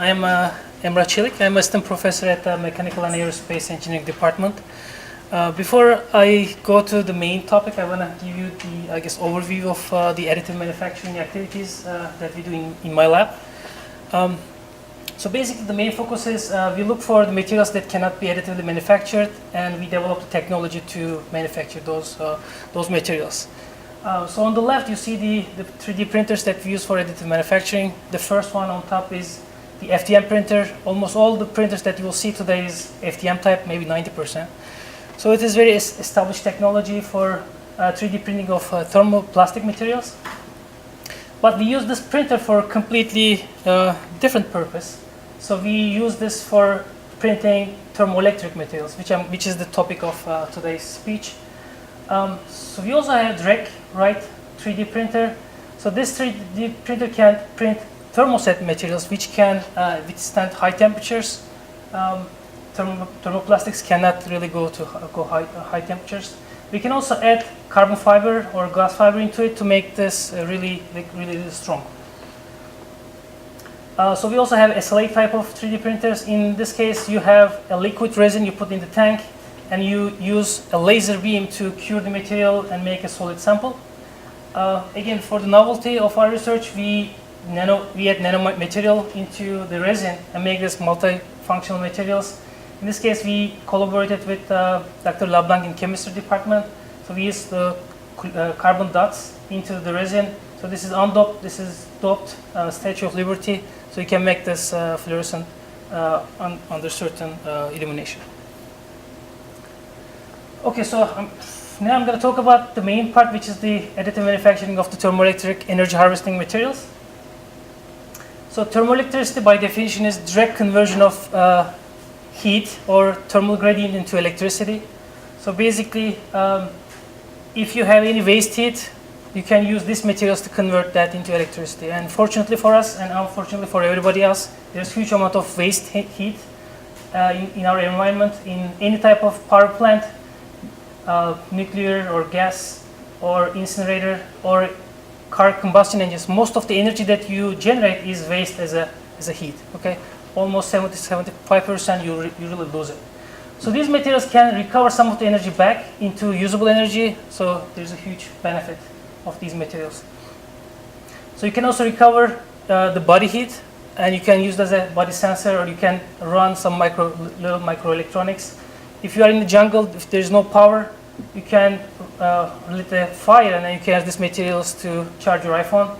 I'm Emrah Celik. I'm assistant professor at the Mechanical and Aerospace Engineering Department. Before I go to the main topic, I want to give you the, overview of the additive manufacturing activities that we do in my lab. So basically, the main focus is we look for the materials that cannot be additively manufactured, and we develop the technology to manufacture those materials. So on the left, you see the 3D printers that we use for additive manufacturing. The first one on top is the FDM printer. Almost all the printers that you will see today is FDM type, maybe 90%. So it is very established technology for 3D printing of thermoplastic materials. But we use this printer for a completely different purpose. So we use this for printing thermoelectric materials, which is the topic of today's speech. So we also have direct right 3D printer. So this 3D printer can print thermoset materials which can withstand high temperatures. Thermoplastics cannot really go high temperatures. We can also add carbon fiber or glass fiber into it to make this really strong. So we also have a Celik type of 3D printers. In this case, you have a liquid resin you put in the tank, and you use a laser beam to cure the material and make a solid sample. Again, for the novelty of our research, we add nanomaterial into the resin and make this multifunctional materials. In this case, we collaborated with Dr. LeBlanc in chemistry department. So we use the carbon dots into the resin. So this is undoped, this is doped Statue of Liberty. So you can make this fluorescent under certain illumination. Okay, so now I'm going to talk about the main part, which is the additive manufacturing of the thermoelectric energy harvesting materials. So thermoelectricity, by definition, is direct conversion of heat or thermal gradient into electricity. So basically, if you have any waste heat, you can use these materials to convert that into electricity. And fortunately for us, and unfortunately for everybody else, there's a huge amount of waste heat in our environment, in any type of power plant. Nuclear or gas or incinerator or car combustion engines, most of the energy that you generate is waste as a heat. Okay, almost 70-75% you really lose it. So these materials can recover some of the energy back into usable energy. So there's a huge benefit of these materials. So you can also recover the body heat, and you can use it as a body sensor, or you can run some little microelectronics. If you are in the jungle, if there is no power, you can lit a fire, and then you can use these materials to charge your iPhone.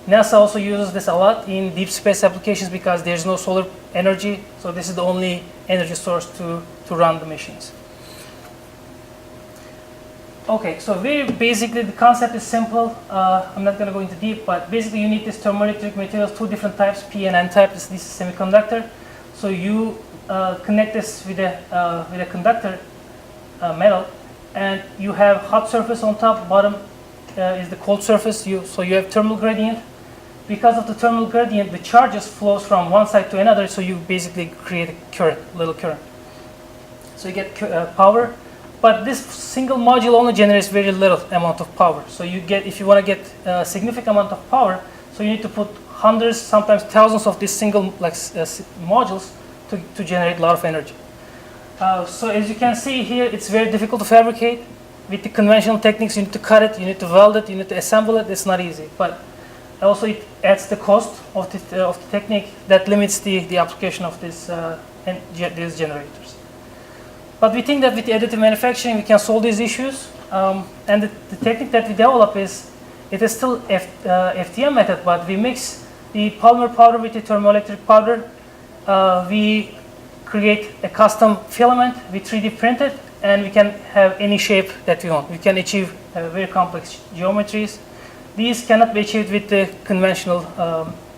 NASA also uses this a lot in deep space applications because there is no solar energy, so this is the only energy source to run the machines. Okay, so very basically the concept is simple. I'm not going to go into deep, but basically you need this thermoelectric materials, two different types, P and N type. This is semiconductor. So you connect this with a conductor metal, and you have hot surface on top. Bottom is the cold surface. So you have thermal gradient. Because of the thermal gradient, the charges flows from one side to another. So you basically create a current, little current. So you get power, but this single module only generates very little amount of power. So you get, if you want to get a significant amount of power, so you need to put hundreds, sometimes thousands of these single modules to generate a lot of energy. So as you can see here, it's very difficult to fabricate. With the conventional techniques, you need to cut it, you need to weld it, you need to assemble it. It's not easy, but also it adds the cost of the technique that limits the application of these generators. But we think that with the additive manufacturing, we can solve these issues. And the technique that we develop is still FDM method, but we mix the polymer powder with the thermoelectric powder. We create a custom filament, we 3D print it, and we can have any shape that we want. We can achieve very complex geometries. These cannot be achieved with the conventional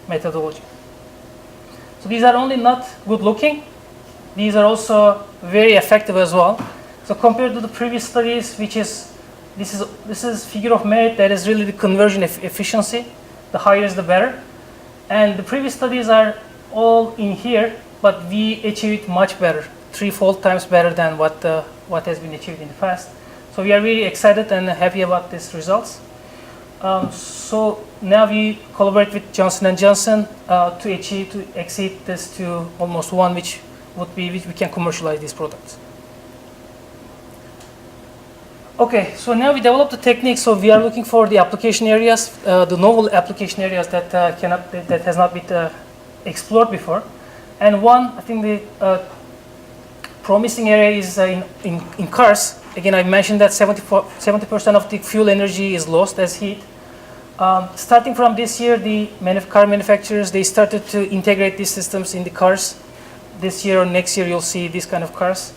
methodology. So these are only not good looking, these are also very effective as well. So compared to the previous studies, this is figure of merit, that is really the conversion efficiency. The higher is the better. And the previous studies are all in here, but we achieved much better, 3-fold times better than what has been achieved in the past. So we are really excited and happy about these results. So now we collaborate with Johnson & Johnson to exceed this to almost 1, which we can commercialize these products. Okay, so now we developed the technique. So we are looking for the application areas, the novel application areas that that has not been explored before. And one, I think the promising area is in cars. Again, I mentioned that 70% of the fuel energy is lost as heat. Starting from this year, the car manufacturers, they started to integrate these systems in the cars. This year or next year, you'll see these kind of cars.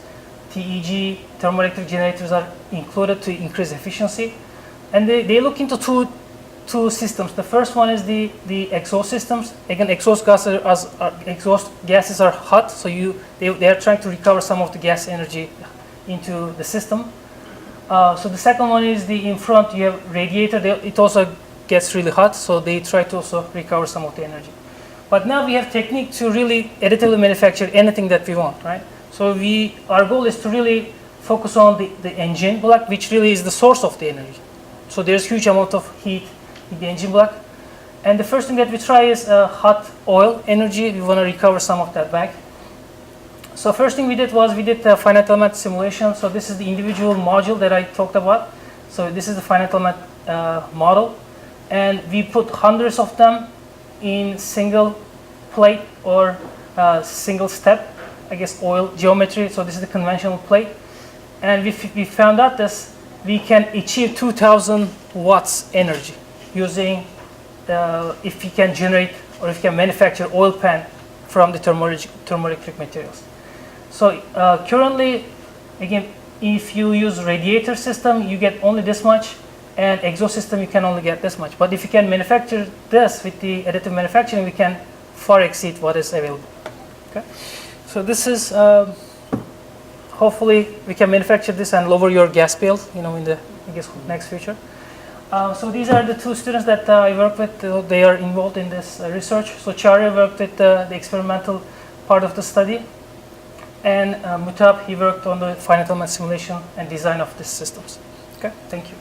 TEG, thermoelectric generators are included to increase efficiency. And they look into two systems. The first one is the exhaust systems. Again, exhaust gases are hot, so they are trying to recover some of the gas energy into the system. So the second one is in front, you have radiator. It also gets really hot, so they try to also recover some of the energy. But now we have technique to really additively manufacture anything that we want, right? So our goal is to really focus on the engine block, which really is the source of the energy. So there's huge amount of heat in the engine block. And the first thing that we try is hot oil energy. We want to recover some of that back. So first thing we did finite element simulation. So this is the individual module that I talked about. So this is the finite element model. And we put hundreds of them in single plate or single step, I guess, oil geometry. So this is the conventional plate. And we found out that we can achieve 2,000 watts energy using, if we can generate or if we can manufacture oil pan from the thermoelectric materials. So currently, again, if you use radiator system, you get only this much, and exhaust system, you can only get this much. But if you can manufacture this with the additive manufacturing, we can far exceed what is available. Okay, so this is hopefully we can manufacture this and lower your gas bill, in the next future. So these are the two students that I work with. They are involved in this research. So Charya worked with the experimental part of the study, and Mutab, he worked on the finite element simulation and design of these systems. Okay, thank you.